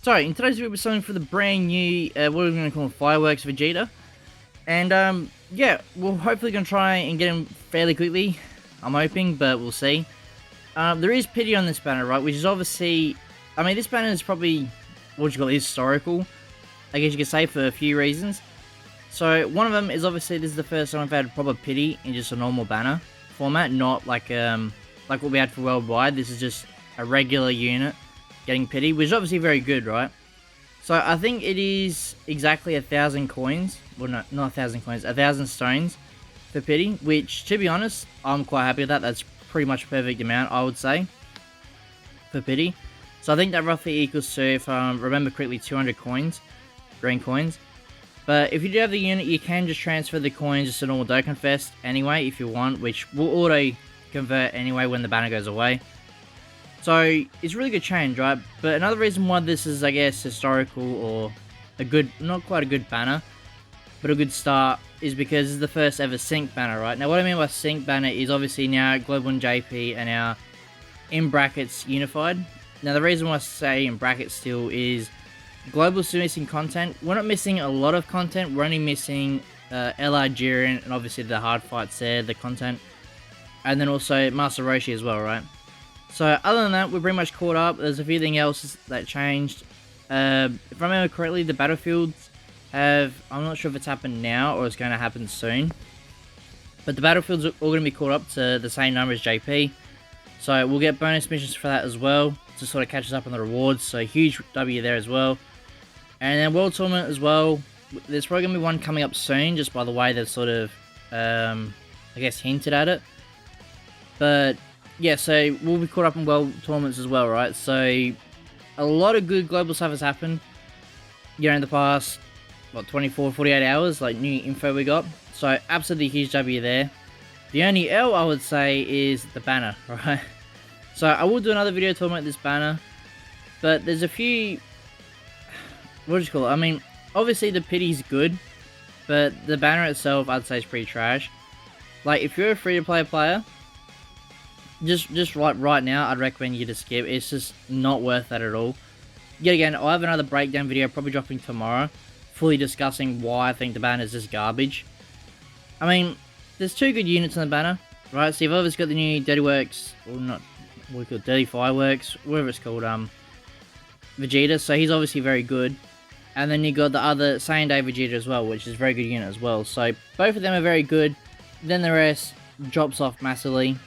So, in today's video, we're selling for the brand new, what are we going to call them, Fireworks Vegeta. And, yeah, we're hopefully going to try and get him fairly quickly. I'm hoping, but we'll see. There is pity on this banner, right, which is obviously, I mean, this banner is probably, what you call it, historical, I guess you could say, for a few reasons. So, one of them is obviously this is the first time I've had proper pity in just a normal banner format, not like what we had for Worldwide. This is just a regular unit getting pity, which is obviously very good, right? So I think it is exactly 1,000 coins. Well, no, not 1,000 coins, 1,000 stones for pity, which, to be honest, I'm quite happy with that. That's pretty much a perfect amount, I would say, for pity. So I think that roughly equals to, if I remember correctly, 200 coins, green coins. But if you do have the unit, you can just transfer the coins just to normal DokkanFest anyway, if you want, which will auto-convert anyway when the banner goes away. So, it's a really good change, right? But another reason why this is, I guess, historical or a good, not quite a good banner, but a good start, is because it's the first ever sync banner, right? Now, what I mean by sync banner is obviously now Global and JP are now in brackets unified. Now, the reason why I say in brackets still is Global's still missing content. We're not missing a lot of content, we're only missing LR Jiren and obviously the hard fights there, the content, and then also Master Roshi as well, right? So, other than that, we're pretty much caught up. There's a few things else that changed. If I remember correctly, the battlefields have, I'm not sure if it's happened now or it's going to happen soon, but the battlefields are all going to be caught up to the same number as JP. So, we'll get bonus missions for that as well, to sort of catch us up on the rewards. So, huge W there as well. And then World Tournament as well. There's probably going to be one coming up soon, just by the way they've sort of, I guess, hinted at it. But yeah, so we'll be caught up in World Tournaments as well, right? So, a lot of good global stuff has happened, you know, in the past, what, 24, 48 hours, like, new info we got. So, absolutely huge W there. The only L, I would say, is the banner, right? So, I will do another video talking about this banner, but there's a few, what do you call it? I mean, obviously the pity's good, but the banner itself, I'd say, is pretty trash. Like, if you're a free-to-play player, just right now, I'd recommend you to skip. It's just not worth that at all. Yet again, I'll have another breakdown video probably dropping tomorrow, fully discussing why I think the banner is just garbage. I mean, there's two good units in the banner, right? So you've obviously got the new Dirty Works, or not, what we call it, Dirty Fireworks, whatever it's called, Vegeta, so he's obviously very good. And then you got the other Same Day Vegeta as well, which is a very good unit as well. So both of them are very good. Then the rest drops off massively.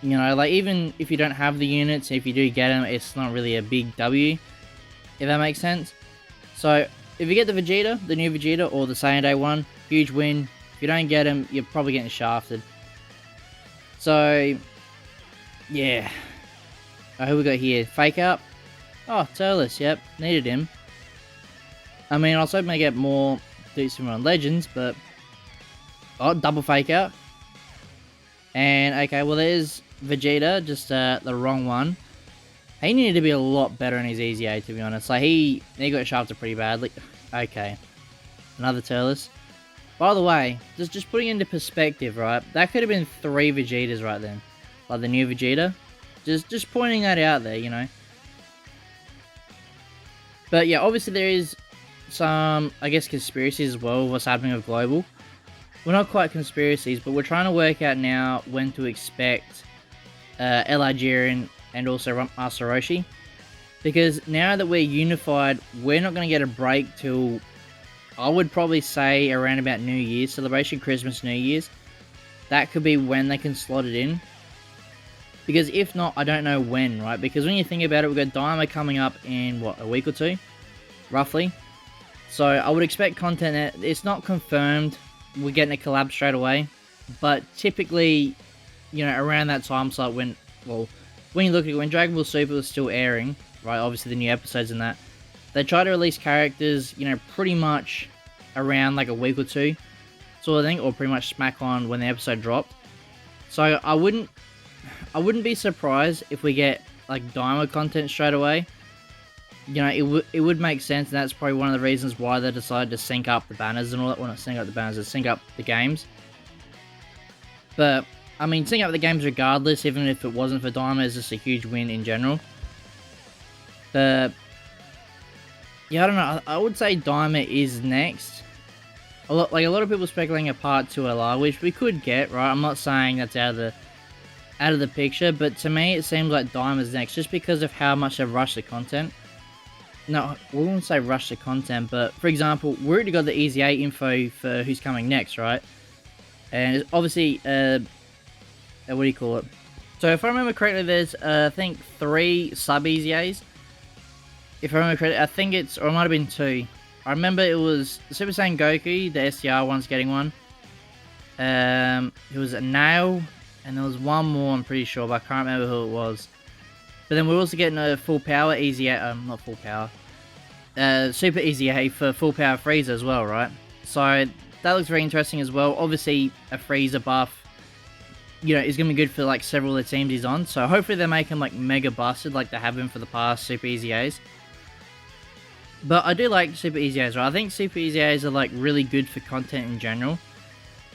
You know, like, even if you don't have the units, if you do get them, it's not really a big W, if that makes sense. So, if you get the Vegeta, the new Vegeta, or the Same Day one, huge win. If you don't get them, you're probably getting shafted. So, yeah. Who we got here? Fake Out. Oh, Turles, yep, needed him. I mean, I was hoping to get more decent on Legends, but... Oh, double Fake Out. And, okay, well, there's Vegeta, just the wrong one. He needed to be a lot better in his EZA, to be honest. Like, he got shafted pretty badly. Okay. Another Turles. By the way, just putting into perspective, right? That could have been 3 Vegetas right then. Like, the new Vegeta. Just pointing that out there, you know. But, yeah, obviously there is some, I guess, conspiracies as well, what's happening with Global. Well, not quite conspiracies, but we're trying to work out now when to expect LR Jiren and also Master Roshi. Because now that we're unified, we're not going to get a break till, I would probably say, around about New Year's celebration, Christmas, New Year's. That could be when they can slot it in. Because if not, I don't know when, right? Because when you think about it, we've got Dynamo coming up in, what, a week or two? Roughly. So I would expect content, it's not confirmed we're getting a collab straight away, but typically, you know, around that time slot when, well, when you look at it, when Dragon Ball Super was still airing, right, obviously the new episodes and that, they try to release characters, you know, pretty much around like a week or two, sort of thing, or pretty much smack on when the episode dropped. So I wouldn't be surprised if we get like Dynamo content straight away. You know, it would make sense, and that's probably one of the reasons why they decided to sync up the banners and all that. Well, not sync up the banners, but sync up the games. But, I mean, sync up the games regardless, even if it wasn't for Dynamo, is just a huge win in general. But, Yeah, I don't know. I would say Diamond is next. A lot of people speculating a part 2 LR, which we could get, right? I'm not saying that's out of the picture, but to me it seems like Diamond's next, just because of how much they've rushed the content. No, we won't say rush the content, but for example, we already got the Easy 8 info for who's coming next, right? And obviously, what do you call it? So if I remember correctly, there's I think 3 sub Easy A's. If I remember correctly, I think it's, or it might have been 2. I remember it was Super Saiyan Goku, the SDR one's getting one. It was a Nail, and there was one more, I'm pretty sure, but I can't remember who it was. But then we're also getting a full power Easy A, not full power, Super Easy A for full power Frieza as well, right? So that looks very interesting as well. Obviously, a Frieza buff, you know, is going to be good for like several of the teams he's on. So hopefully they make him like mega busted like they have been for the past Super Easy A's. But I do like Super Easy A's, right? I think Super Easy A's are like really good for content in general.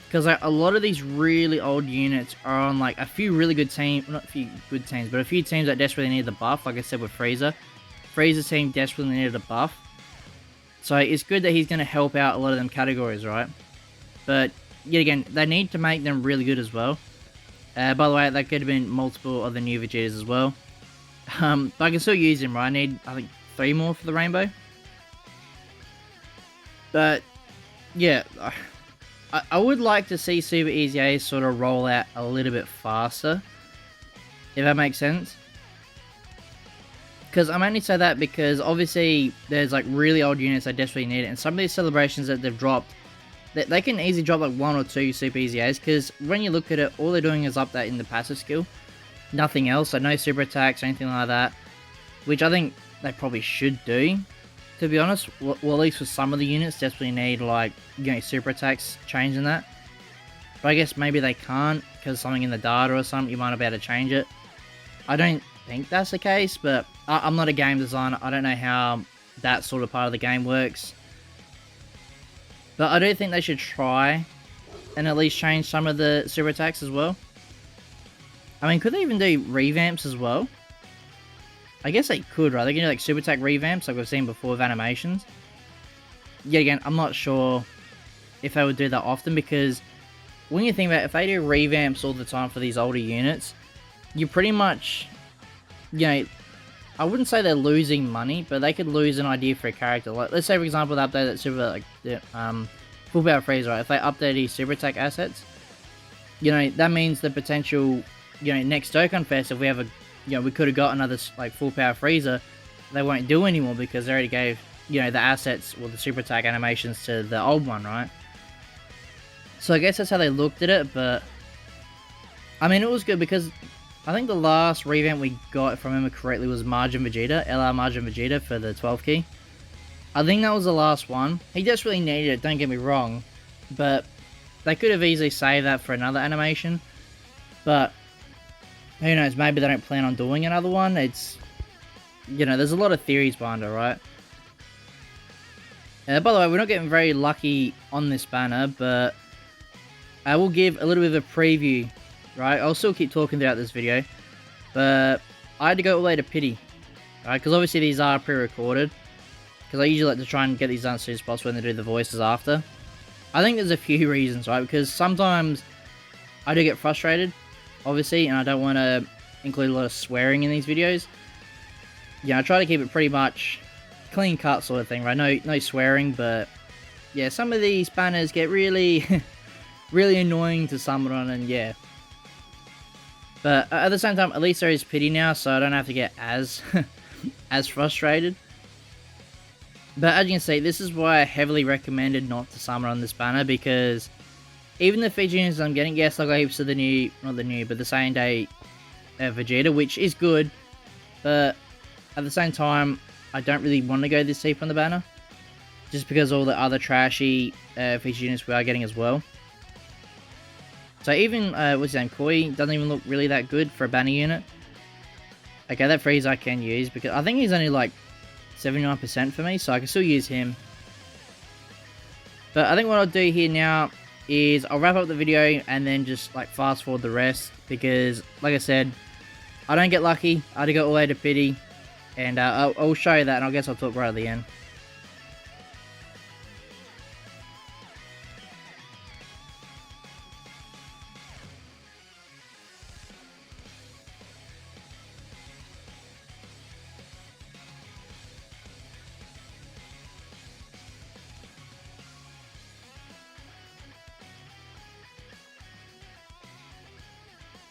Because like, a lot of these really old units are on like a few really good teams, not a few good teams, but a few teams that desperately need the buff, like I said with Frieza. Frieza's team desperately needed a buff. So it's good that he's going to help out a lot of them categories, right? But yet again, they need to make them really good as well. By the way, that could have been multiple other new Vegetas as well. But I can still use him, right? I need, I think, 3 more for the rainbow. But yeah, I would like to see Super Easy A sort of roll out a little bit faster, if that makes sense. Because I'm only say that because obviously there's like really old units that desperately need it, and some of these celebrations that they've dropped, they can easily drop like 1 or 2 Super Easy A's, because when you look at it, all they're doing is updating the passive skill, nothing else, so no super attacks or anything like that, which I think they probably should do, to be honest. Well, at least for some of the units, desperately need like, you know, super attacks changing that. But I guess maybe they can't because something in the data or something, you might not be able to change it. I don't think that's the case, but I'm not a game designer. I don't know how that sort of part of the game works. But I do think they should try and at least change some of the super attacks as well. I mean, could they even do revamps as well? I guess they could, right? They can do like super attack revamps like we've seen before with animations. Yet again, I'm not sure if they would do that often, because when you think about it, if they do revamps all the time for these older units, you pretty much, you know, I wouldn't say they're losing money, but they could lose an idea for a character. Like, let's say for example they update that super, like, full power Frieza, right? If they update these super attack assets, you know, that means the potential, you know, next DokkanFest, if we have a, you know, we could have got another like full power Frieza, they won't do anymore because they already gave, you know, the assets or the super attack animations to the old one, right? So I guess that's how they looked at it, but I mean, it was good because I think the last revamp we got, if I remember correctly, was Margin Vegeta, LR Margin Vegeta for the 12 key. I think that was the last one. He desperately needed it, don't get me wrong, but they could have easily saved that for another animation. But who knows, maybe they don't plan on doing another one. It's, you know, there's a lot of theories behind it, right? By the way, we're not getting very lucky on this banner, but I will give a little bit of a preview, right? I'll still keep talking throughout this video, but I had to go all the way to Pity, right? Because obviously these are pre-recorded, because I usually like to try and get these done as soon as possible when they do the voices after. I think there's a few reasons, right? Because sometimes I do get frustrated, obviously, and I don't want to include a lot of swearing in these videos. Yeah, I try to keep it pretty much clean cut sort of thing, right? No swearing, but yeah, some of these banners get really, really annoying to summon on, and yeah. But at the same time, at least there is Pity now, so I don't have to get as as frustrated. But as you can see, this is why I heavily recommended not to summon on this banner, because even the feature units I'm getting, yes, I got heaps of the new, not the new, but the same day Vegeta, which is good, but at the same time, I don't really want to go this deep on the banner, just because all the other trashy feature units we are getting as well. So even, what's his name, Koi, doesn't even look really that good for a banner unit. Okay, that Frieza I can use, because I think he's only like 79% for me, so I can still use him. But I think what I'll do here now is I'll wrap up the video and then just like fast forward the rest, because like I said, I don't get lucky. I had to go all the way to Pity, and I'll show you that, and I guess I'll talk right at the end.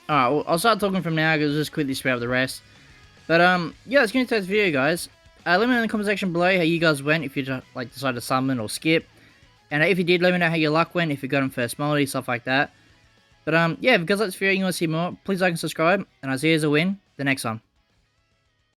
Alright, well, I'll start talking from now because I'll just quickly spread out the rest. But yeah, that's going to today's video, guys. Let me know in the comment section below how you guys went, if you like decided to summon or skip. And if you did, let me know how your luck went, if you got him first multi, stuff like that. But yeah, if you guys like this video and you want to see more, please like and subscribe, and I'll see you as a win the next one.